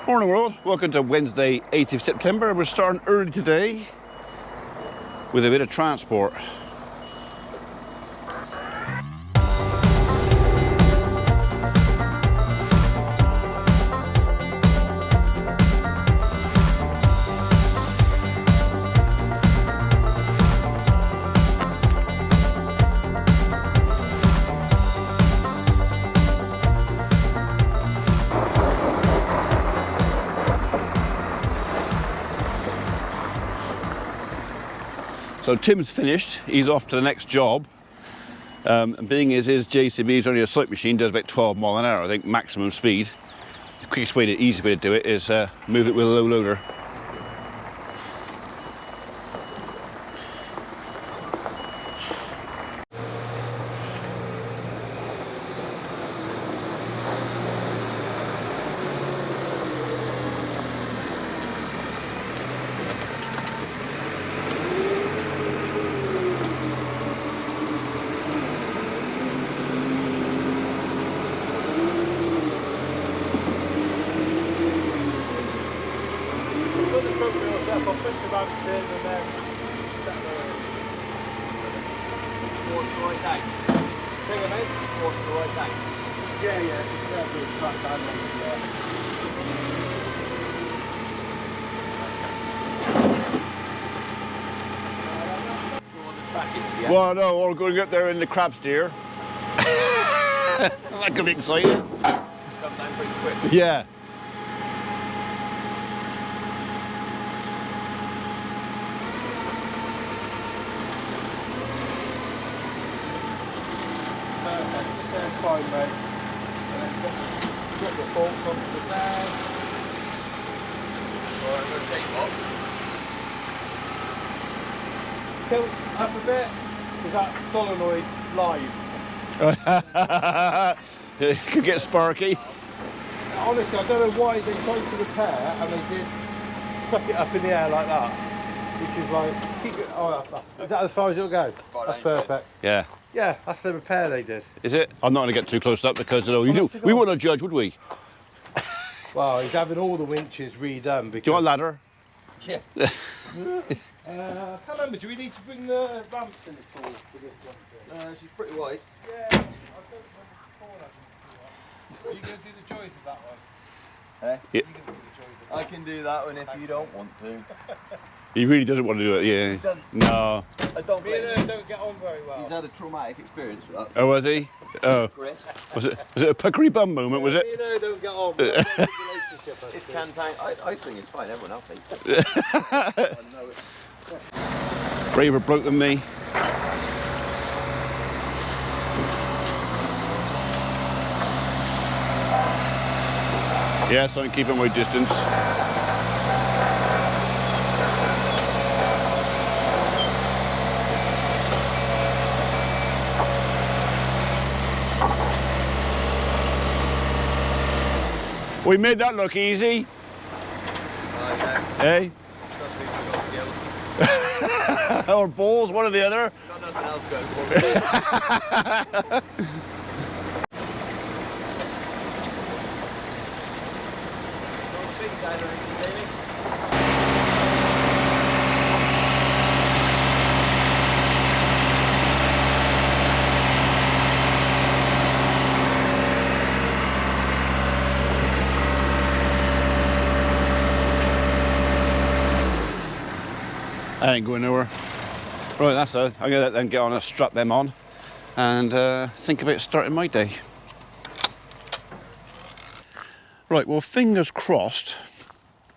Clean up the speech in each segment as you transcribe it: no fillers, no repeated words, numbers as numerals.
Morning world, welcome to Wednesday 8th of September. We're starting early today with a bit of transport. So Tim's finished, he's off to the next job. And being as his JCB is only a site machine, does about 12 mile an hour, I think, maximum speed. The quickest way, the easiest way to do it is move it with a low loader. I'll push the ramps in and then set the towards the right down. Bring them in towards the right down. Yeah, yeah, just do it back down. Yeah. Well, no, we're going to get there in the crab steer. That could be exciting. Come down pretty quick. Yeah. Fine, mate. And then put the bolts onto the bag. Alright, I'm going to take them off. Tilt up a bit, because that solenoid's live. It could get sparky. Honestly, I don't know why they tried to repair and they did stuck it up in the air like that. Which is like, keep it, oh, is that as far as it'll go? That's perfect. Yeah. Yeah, that's the repair they did. Is it? I'm not going to get too close up because we wouldn't judge, would we? Well, he's having all the winches redone. Because... Do you want a ladder? Yeah. I can't remember, do we need to bring the ramps in at all for this one? She's pretty wide. Yeah, I don't remember before that. Are you going to do the joys of that one? Eh? Yeah. I can do that one if you don't want to. He really doesn't want to do it, yeah. No. I don't Me and her don't get on very well. He's had a traumatic experience with that. Oh, was he? Oh. Chris. Was it a puckery bum moment, was it? Me and her don't get on. We've got a good relationship. It's Cantan. I think it's fine. Everyone else hates it. I know it. Braver bloke than me. Yes, I'm keeping my distance. We made that look easy. Oh, yeah. Hey? Or balls, one or the other. Got nothing else going for me. I ain't going nowhere. Right, that's it. I'm going to then get on and strap them on and think about starting my day. Right, well, fingers crossed,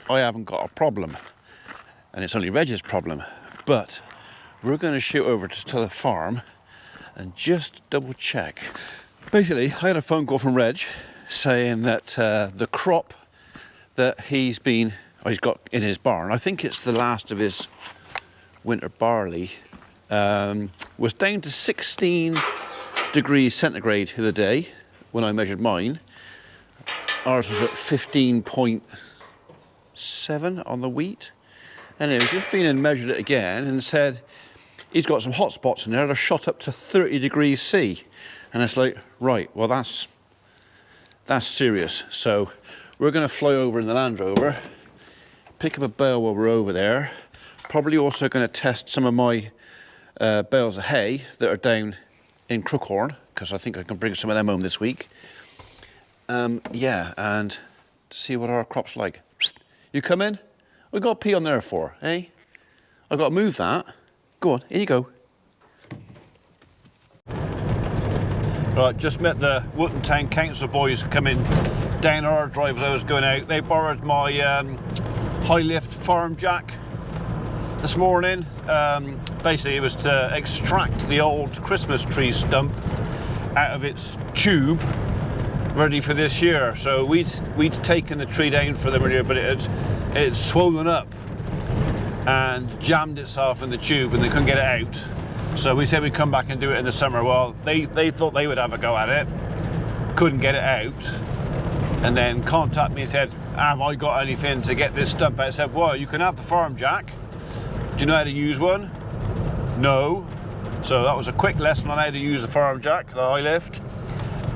I haven't got a problem. And it's only Reg's problem. But we're going to shoot over to the farm and just double check. Basically, I had a phone call from Reg saying that the crop that he's got in his barn, I think it's the last of his winter barley, was down to 16 degrees centigrade the other day when I measured mine. Ours was at 15.7 on the wheat. Anyway, just been and measured it again and said he's got some hot spots in there that are shot up to 30 degrees C. And it's like, right, well that's serious. So we're going to fly over in the Land Rover, pick up a bale while we're over there. Probably also going to test some of my bales of hay that are down in Crookhorn, because I think I can bring some of them home this week. Yeah, and see what our crop's like. You come in? We got pee on there for, eh? I got to move that. Go on, in you go. Right, just met the Wotton Town Council boys coming down our drive as I was going out. They borrowed my high lift farm jack this morning. Basically it was to extract the old Christmas tree stump out of its tube ready for this year. So we'd taken the tree down for them earlier, but it had swollen up and jammed itself in the tube and they couldn't get it out. So we said we'd come back and do it in the summer. Well, they thought they would have a go at it, couldn't get it out, and then contacted me and said, have I got anything to get this stump out? I said, well, you can have the farm jack. Do you know how to use one? No. So that was a quick lesson on how to use the farm jack, the high lift,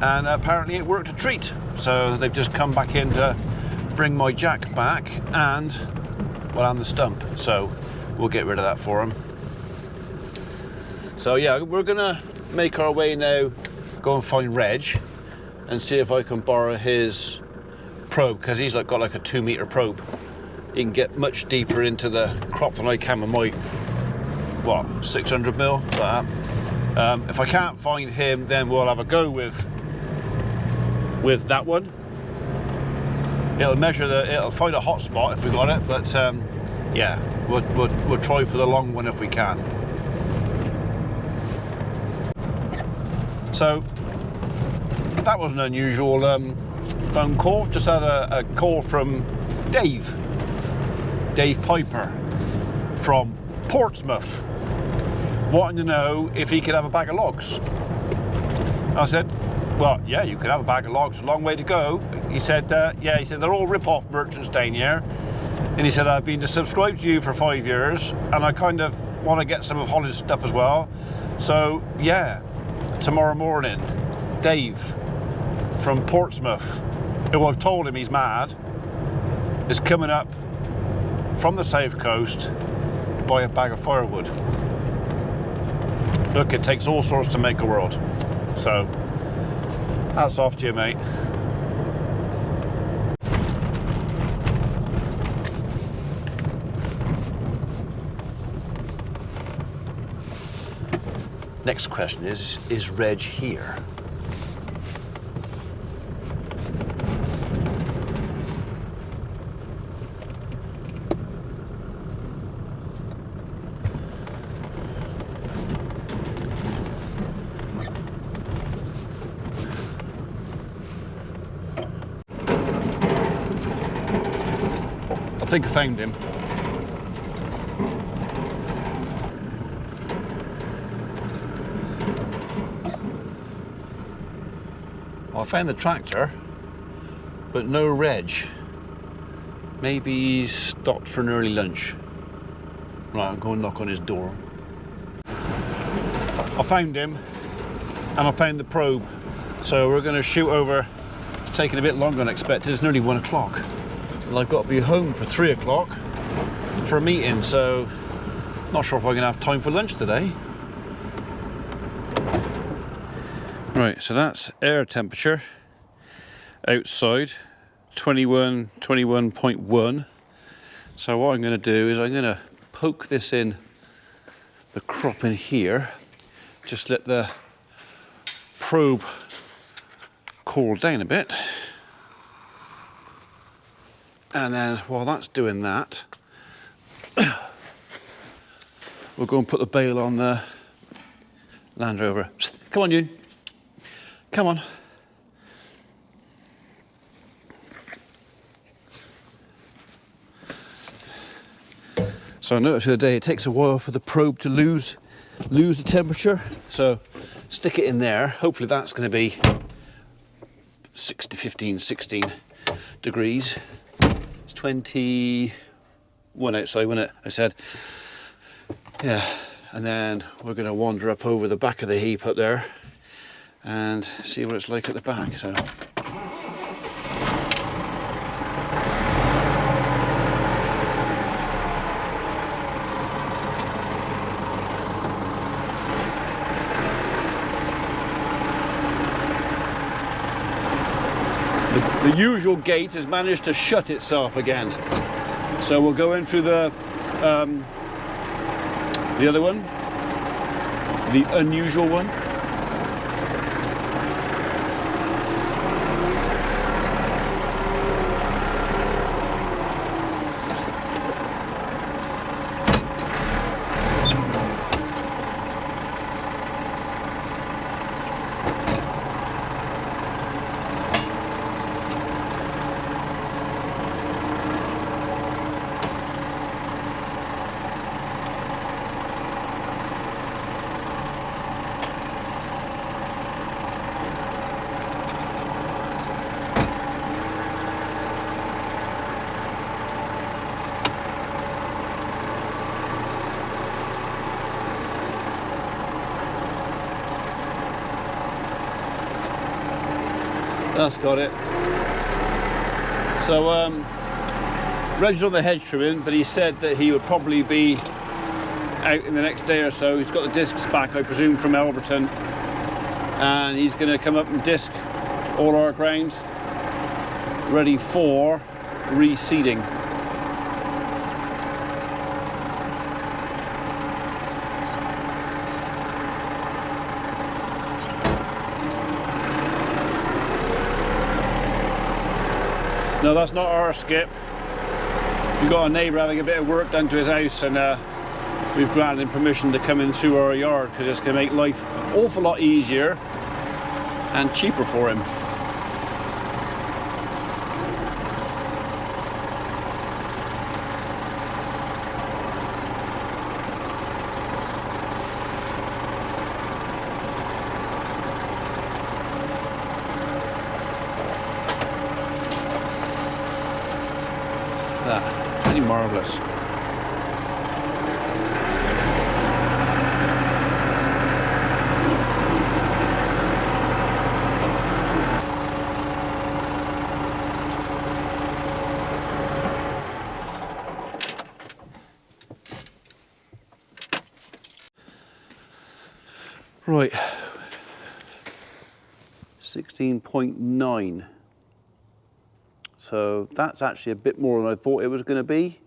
and apparently it worked a treat. So they've just come back in to bring my jack back and, well, and the stump. So we'll get rid of that for them. So yeah, we're gonna make our way now, go and find Reg and see if I can borrow his probe, because he's got like a 2 meter probe. He can get much deeper into the crop than I can with my, what, 600 mil, like that. If I can't find him, then we'll have a go with that one. It'll measure it'll find a hot spot if we got it, but yeah, we'll try for the long one if we can. So that was an unusual phone call. Just had a call from Dave Piper from Portsmouth, wanting to know if he could have a bag of logs. I said, well, yeah, you can have a bag of logs, a long way to go. He said, yeah, he said, they're all rip-off merchants down here. And he said, I've been subscribed to you for 5 years and I kind of want to get some of Holly's stuff as well. So yeah, tomorrow morning, Dave from Portsmouth, who I've told him he's mad, is coming up from the south coast to buy a bag of firewood. Look, it takes all sorts to make a world. So, hats off to you, mate. Next question is Reg here? I think I found him. Well, I found the tractor, but no Reg. Maybe he's stopped for an early lunch. Right, I'll go and knock on his door. I found him, and I found the probe. So we're going to shoot over. It's taking a bit longer than expected. It's nearly 1 o'clock. And I've got to be home for 3 o'clock for a meeting, so not sure if I'm going to have time for lunch today. Right, so that's air temperature outside, 21.1. So what I'm going to do is I'm going to poke this in the crop in here, just let the probe cool down a bit. And then while that's doing that, we'll go and put the bale on the Land Rover. Come on, you. Come on. So I noticed the other day it takes a while for the probe to lose the temperature. So stick it in there. Hopefully that's going to be 16 degrees. 21 outside, wasn't it? I said, yeah. And then we're going to wander up over the back of the heap up there and see what it's like at the back. So the usual gate has managed to shut itself again. So we'll go in through the other one, the unusual one. That's got it. So Reg's on the hedge trimming, but he said that he would probably be out in the next day or so. He's got the discs back, I presume, from Elberton, and he's going to come up and disc all our ground ready for reseeding. No, that's not our skip. We've got a neighbour having a bit of work done to his house, and we've granted him permission to come in through our yard because it's going to make life an awful lot easier and cheaper for him. Pretty marvellous. Right, 16.9. So that's actually a bit more than I thought it was going to be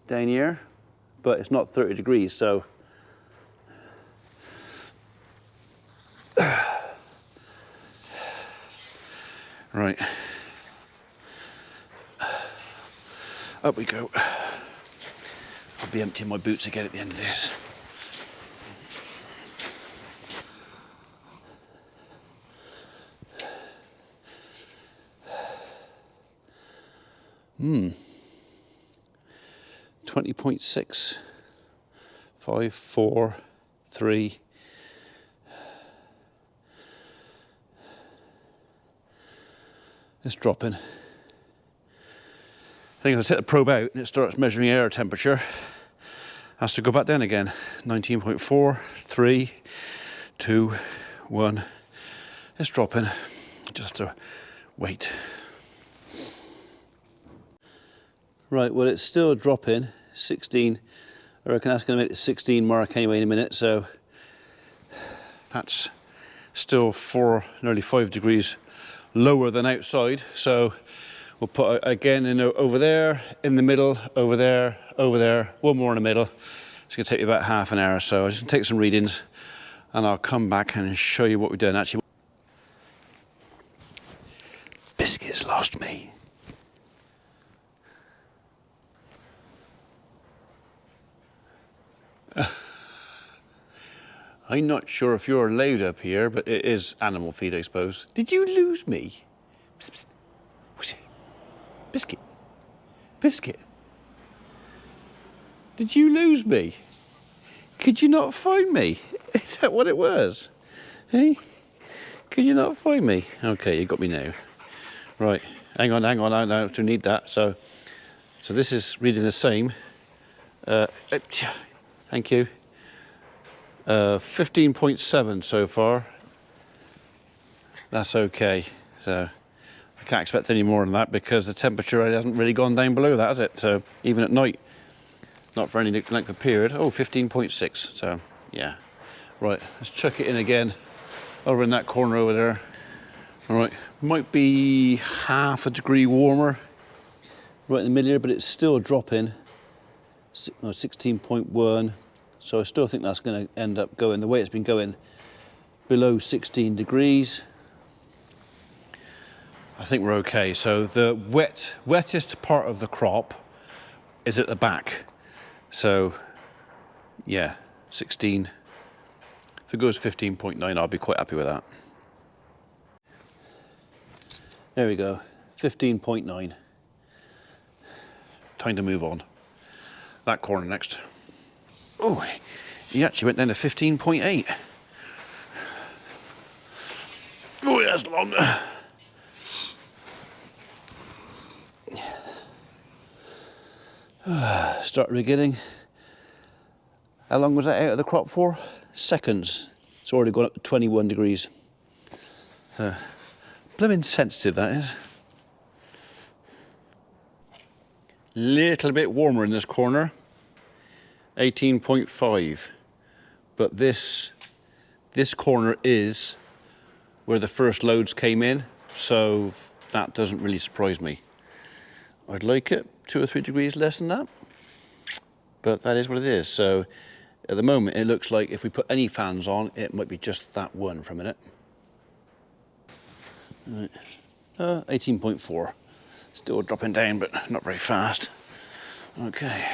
down here, but it's not 30 degrees, so right, up we go. I'll be emptying my boots again at the end of this. Hmm. 20.6, 5, 4, 3. It's dropping. I think if I take the probe out and it starts measuring air temperature, it has to go back down again. 19.4, 3, 2, 1. It's dropping. Just to wait. Right, well, it's still dropping, 16. I reckon that's going to make the 16 mark anyway in a minute, so that's still 4, nearly 5 degrees lower than outside. So we'll put again in over there, in the middle, over there, one more in the middle. It's going to take you about half an hour or so. I'm just going to take some readings and I'll come back and show you what we're doing. Actually, Biscuit's lost me. I'm not sure if you're allowed up here, but it is animal feed, I suppose. Did you lose me? Psst, psst. What's it? Biscuit. Biscuit. Did you lose me? Could you not find me? Is that what it was? Hey? Could you not find me? Okay, you got me now. Right, hang on, I don't need that. So this is reading the same. Thank you. 15.7 so far. That's okay. So I can't expect any more than that because the temperature hasn't really gone down below that, has it? So even at night, not for any length of period. Oh, 15.6. So yeah. Right, let's chuck it in again over in that corner over there. All right, might be half a degree warmer right in the middle here, but it's still dropping. 16.1. So I still think that's going to end up going the way it's been going, below 16 degrees. I think we're okay. So the wettest part of the crop is at the back. So yeah, 16. If it goes 15.9, I'll be quite happy with that. There we go, 15.9. Time to move on. That corner next. Oh, he actually went down to 15.8. Oh, that's long. Start beginning. How long was that out of the crop for? Seconds. It's already gone up to 21 degrees. So, blooming sensitive that is. Little bit warmer in this corner. 18.5. But this corner is where the first loads came in, so that doesn't really surprise me. I'd like it 2 or 3 degrees less than that, but that is what it is. So at the moment it looks like if we put any fans on, it might be just that one for a minute. Right. 18.4. Still dropping down, but not very fast. Okay.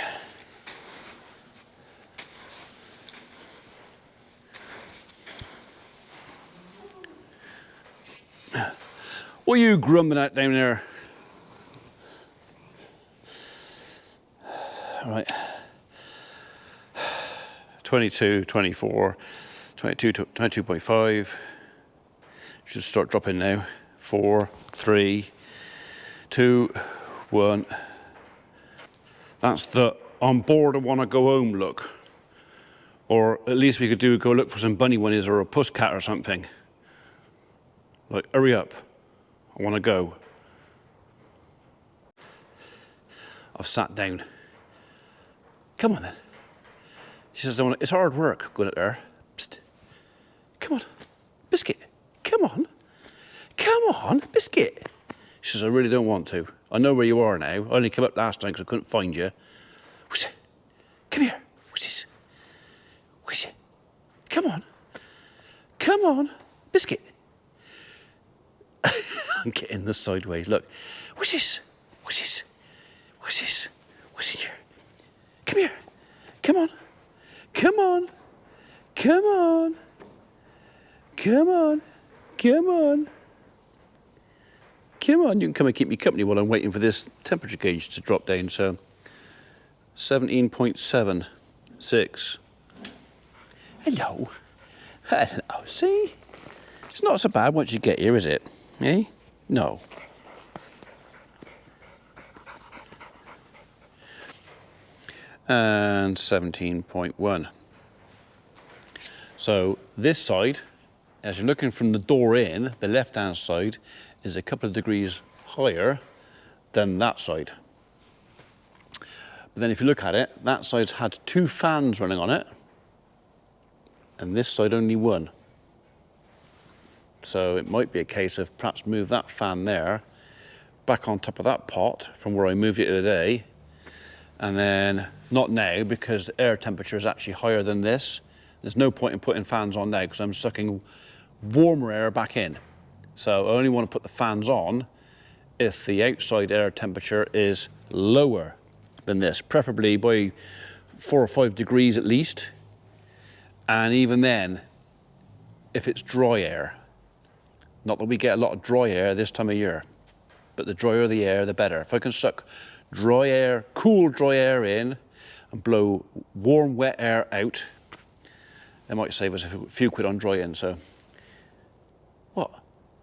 What are you grumbling at down there? All right. 22, 24, 22, 22.5. Should start dropping now. 4, 3, 2, 1. That's the on board and want to go home look. Or at least we could go look for some bunny bunnies or a puss cat or something. Like, hurry up. I want to go. I've sat down. Come on then. She says, it's hard work going up there. Psst. Come on. Biscuit. Come on. Come on, Biscuit. She says, I really don't want to. I know where you are now. I only came up last time because I couldn't find you. Whoosh. Come here. Whoosh. Whoosh. Come on. Come on, Biscuit. I'm getting this sideways. Look. What's this? What's this? What's this? What's in here? Come here. Come on. Come on. Come on. Come on. Come on. Come on. You can come and keep me company while I'm waiting for this temperature gauge to drop down. So 17.76. Hello. Hello. See? It's not so bad once you get here, is it? Eh? No. And 17.1. So this side, as you're looking from the door in, the left-hand side is a couple of degrees higher than that side. But then if you look at it, that side's had 2 fans running on it, and this side only 1. So it might be a case of perhaps move that fan there back on top of that pot from where I moved it the other day, and then not now because the air temperature is actually higher than this. There's no point in putting fans on now because I'm sucking warmer air back in. So I only want to put the fans on if the outside air temperature is lower than this, preferably by 4 or 5 degrees at least, and even then if it's dry air. Not that we get a lot of dry air this time of year, but the drier the air, the better. If I can suck dry air, cool dry air in and blow warm, wet air out, it might save us a few quid on dry in, so. What?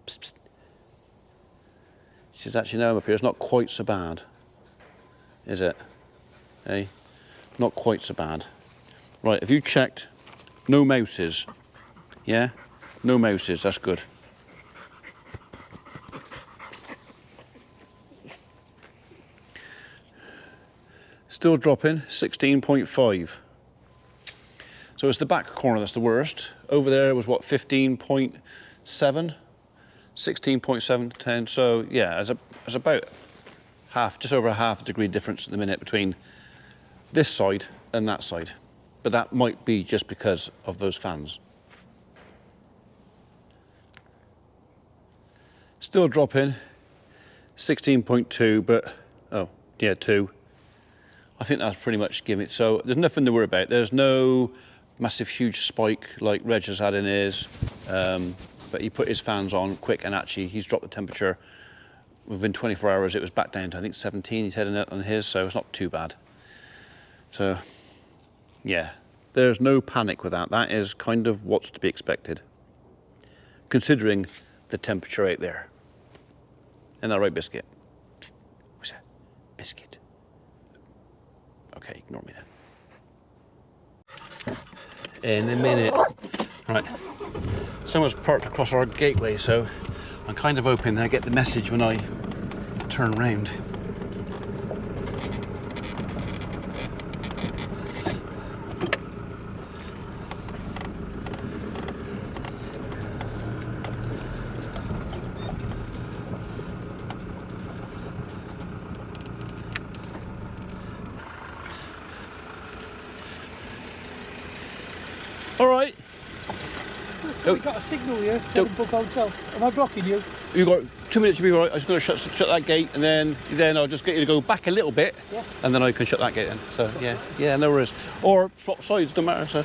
Psst, psst. She says, actually, no, I'm up here, it's not quite so bad. Is it? Hey? Not quite so bad. Right, have you checked? No mouses. Yeah? No mouses, that's good. Still dropping, 16.5. So it's the back corner that's the worst. Over there was what, 15.7? 16.7 to 10. So yeah, there's about just over a half a degree difference at the minute between this side and that side. But that might be just because of those fans. Still dropping, 16.2, but, oh, yeah, 2. I think that's pretty much giving it. So there's nothing to worry about. There's no massive, huge spike like Reg has had in his. But he put his fans on quick, and actually he's dropped the temperature. Within 24 hours, it was back down to, I think, 17. He's heading out on his, so it's not too bad. So, yeah, there's no panic with that. That is kind of what's to be expected, considering the temperature out there. Isn't that right, Biscuit? What's that? Biscuit. Okay, ignore me then. In a minute. Right. Someone's parked across our gateway, so I'm kind of hoping they get the message when I turn round. All right. We've got a signal here to book hotel. Am I blocking you? You've got 2 minutes to be right. I'm just going to shut that gate, and then I'll just get you to go back a little bit, yeah. And then I can shut that gate in. So yeah, no worries. Or swap sides, don't matter. So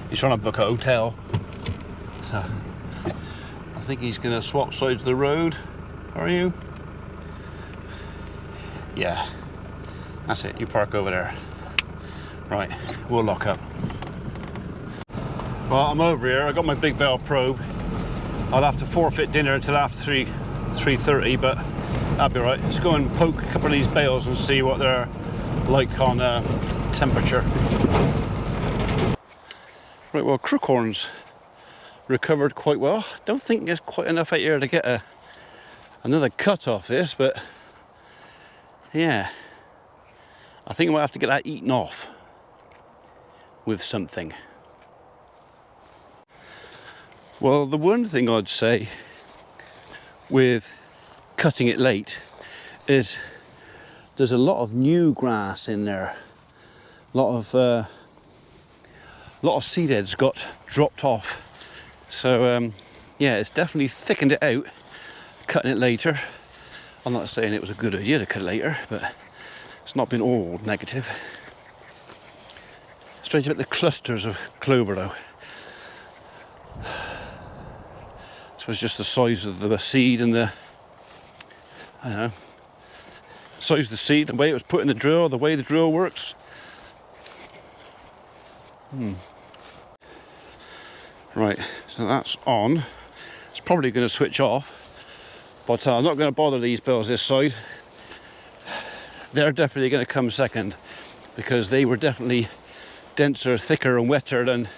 he's trying to book a hotel. So I think he's going to swap sides of the road. Are you? Yeah. That's it. You park over there. Right. We'll lock up. Well, I'm over here. I got my big bale probe. I'll have to forfeit dinner until after 3:30, but that'll be right. Let's go and poke a couple of these bales and see what they're like on temperature. Right, well, Crookhorn's recovered quite well. Don't think there's quite enough out here to get another cut off this, but yeah, I think I might have to get that eaten off with something. Well, the one thing I'd say with cutting it late is there's a lot of new grass in there. A lot of seed heads got dropped off. So yeah, it's definitely thickened it out, cutting it later. I'm not saying it was a good idea to cut it later, but it's not been all negative. Strange about the clusters of clover though. It was just the size of the seed and the, I don't know, size of the seed, the way it was put in the drill, the way the drill works. Right, so that's on. It's probably going to switch off, but I'm not going to bother these bales this side. They're definitely going to come second because they were definitely denser, thicker and wetter than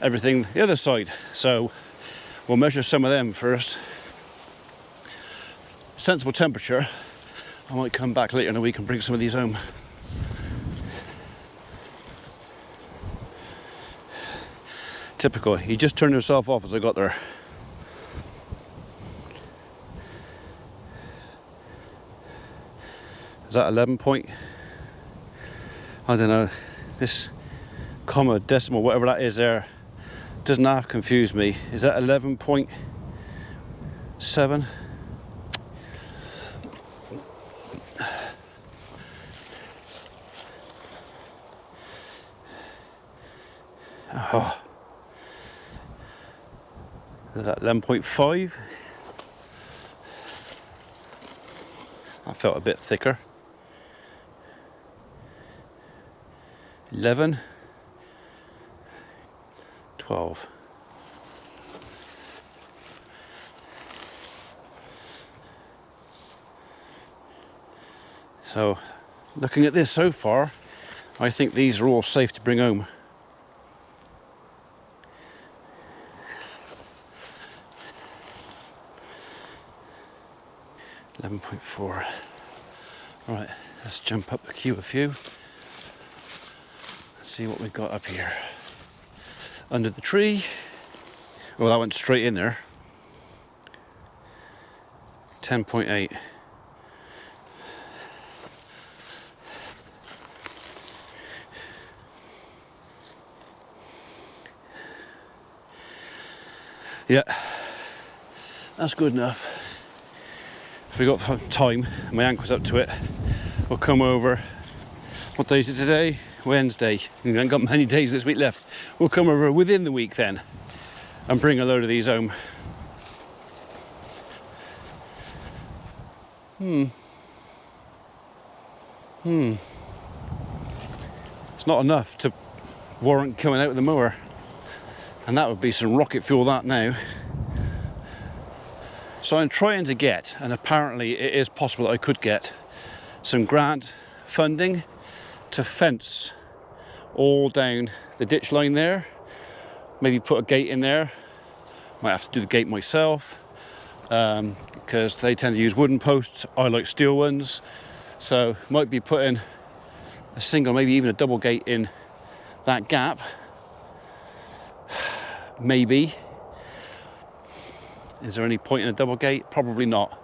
everything the other side. So we'll measure some of them first. Sensible temperature. I might come back later in the week and bring some of these home. Typical. He just turned himself off as I got there. Is that 11 point? I don't know. This comma, decimal, whatever that is there, doesn't half confuse me. Is that 11.7? Oh. Is that 11.5? That felt a bit thicker. 11, 12. So, looking at this so far, I think these are all safe to bring home. .4. Right, let's jump up the queue a few. See what we've got up here. Under the tree. Oh, that went straight in there. 10.8. Yeah, that's good enough. If we got time, my ankle's up to it, we'll come over. What day is it today? Wednesday. We haven't got many days this week left. We'll come over within the week then and bring a load of these home. It's not enough to warrant coming out with the mower. And that would be some rocket fuel, that now. So I'm trying to get, and apparently it is possible that I could get, some grant funding to fence all down the ditch line there. Maybe put a gate in there. Might have to do the gate myself, because they tend to use wooden posts. I like steel ones. So might be putting a single, maybe even a double gate in that gap. Maybe. Is there any point in a double gate? Probably not.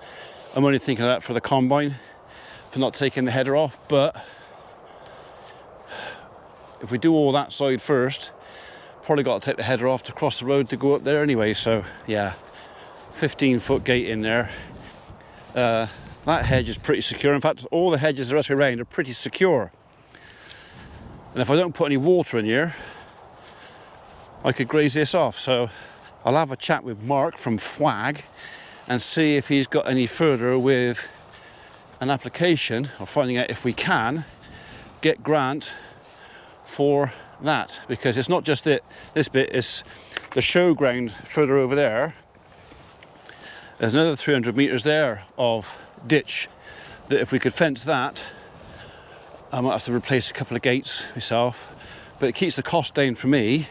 I'm only thinking of that for the combine, for not taking the header off, but if we do all that side first, probably got to take the header off to cross the road to go up there anyway. So yeah, 15-foot gate in there. That hedge is pretty secure. In fact, all the hedges the rest of the way around are pretty secure. And if I don't put any water in here, I could graze this off. So I'll have a chat with Mark from FWAG and see if he's got any further with an application, or finding out if we can get grant for that, because it's not just this bit, it's the showground further over there. There's another 300 meters there of ditch that if we could fence that, I might have to replace a couple of gates myself, but it keeps the cost down for me,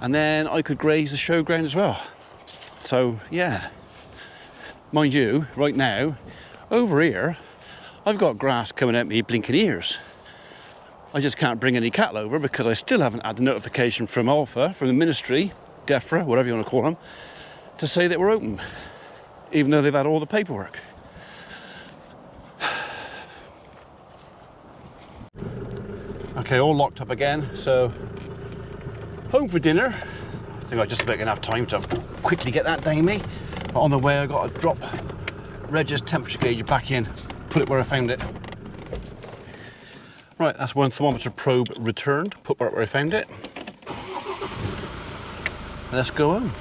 and then I could graze the showground as well. So yeah, mind you, right now over here I've got grass coming at me blinking ears. I just can't bring any cattle over because I still haven't had the notification from Alpha, from the ministry, DEFRA, whatever you want to call them, to say that we're open, even though they've had all the paperwork. Okay, all locked up again, so home for dinner. I think I just about gonna have time to quickly get that down me. But on the way I got to drop Reg's temperature gauge back in, put it where I found it. Right, that's one thermometer probe returned, put back where I found it. Let's go home.